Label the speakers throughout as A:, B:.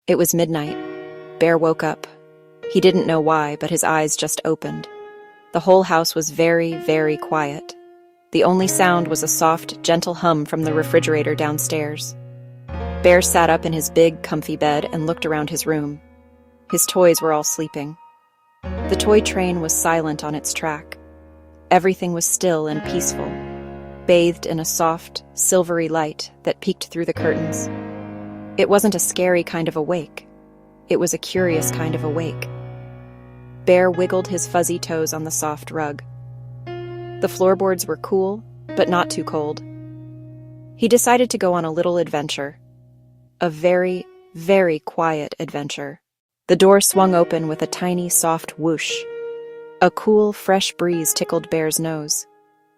A: It was midnight. Bear woke up. He didn't know why, but his eyes just opened. The whole house was very, very quiet. The only sound was a soft, gentle hum from the refrigerator downstairs. Bear sat up in his big, comfy bed and looked around his room. His toys were all sleeping. The toy train was silent on its track. Everything was still and peaceful, bathed in a soft, silvery light that peeked through the curtains. It wasn't a scary kind of awake. It was a curious kind of awake. Bear wiggled his fuzzy toes on the soft rug. The floorboards were cool, but not too cold. He decided to go on a little adventure. A very, very quiet adventure. The door swung open with a tiny, soft whoosh. A cool, fresh breeze tickled Bear's nose.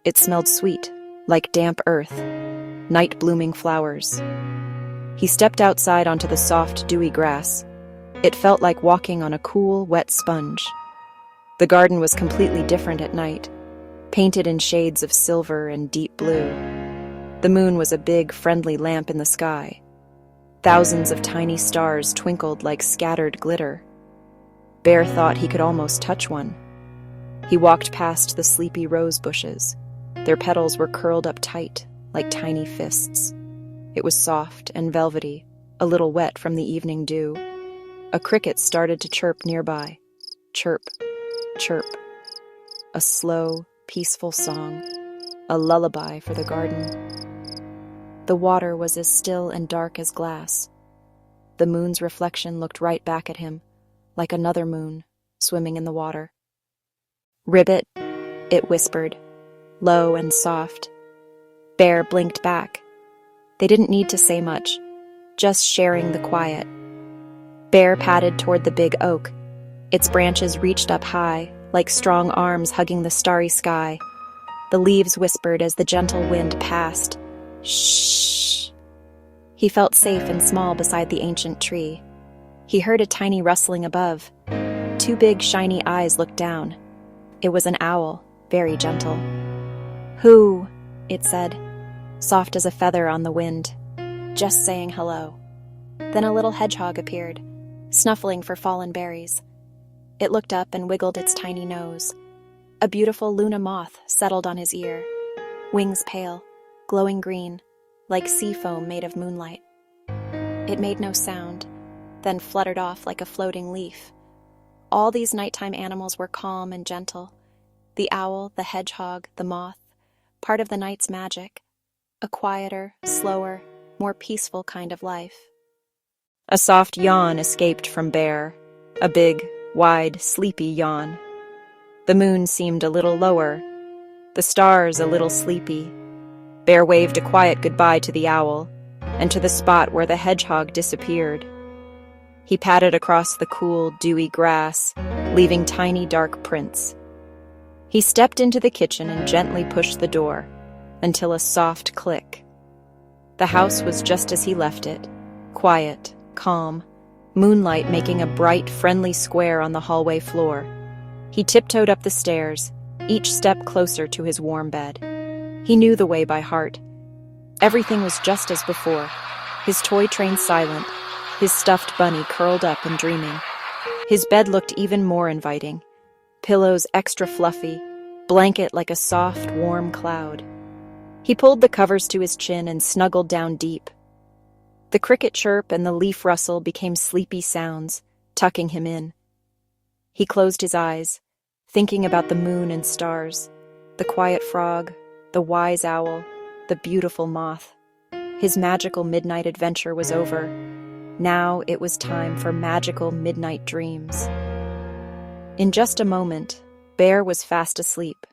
A: It smelled sweet, like damp earth, night-blooming flowers. He stepped outside onto the soft, dewy grass. It felt like walking on a cool, wet sponge. The garden was completely different at night, painted in shades of silver and deep blue. The moon was a big, friendly lamp in the sky. Thousands of tiny stars twinkled like scattered glitter. Bear thought he could almost touch one. He walked past the sleepy rose bushes. Their petals were curled up tight, like tiny fists. It was soft and velvety, a little wet from the evening dew. A cricket started to chirp nearby. Chirp, chirp. A slow, peaceful song, a lullaby for the garden. The water was as still and dark as glass. The moon's reflection looked right back at him, like another moon, swimming in the water. "Ribbit," it whispered, low and soft. Bear blinked back. They didn't need to say much, just sharing the quiet. Bear padded toward the big oak. Its branches reached up high, like strong arms hugging the starry sky. The leaves whispered as the gentle wind passed. Shh. He felt safe and small beside the ancient tree. He heard a tiny rustling above. Two big, shiny eyes looked down. It was an owl, very gentle. "Who?" it said, soft as a feather on the wind, just saying hello. Then a little hedgehog appeared, snuffling for fallen berries. It looked up and wiggled its tiny nose. A beautiful Luna moth settled on his ear, wings pale, glowing green, like sea foam made of moonlight. It made no sound, then fluttered off like a floating leaf. All these nighttime animals were calm and gentle. The owl, the hedgehog, the moth, part of the night's magic. A quieter, slower, more peaceful kind of life. A soft yawn escaped from Bear, a big, wide, sleepy yawn. The moon seemed a little lower, the stars a little sleepy. Bear waved a quiet goodbye to the owl, and to the spot where the hedgehog disappeared. He padded across the cool, dewy grass, leaving tiny dark prints. He stepped into the kitchen and gently pushed the door, until a soft click. The house was just as he left it, quiet, calm, moonlight making a bright, friendly square on the hallway floor. He tiptoed up the stairs, each step closer to his warm bed. He knew the way by heart. Everything was just as before, his toy train silent, his stuffed bunny curled up and dreaming. His bed looked even more inviting, pillows extra fluffy, blanket like a soft, warm cloud. He pulled the covers to his chin and snuggled down deep. The cricket chirp and the leaf rustle became sleepy sounds, tucking him in. He closed his eyes, thinking about the moon and stars, the quiet frog, the wise owl, the beautiful moth. His magical midnight adventure was over. Now it was time for magical midnight dreams. In just a moment, Bear was fast asleep.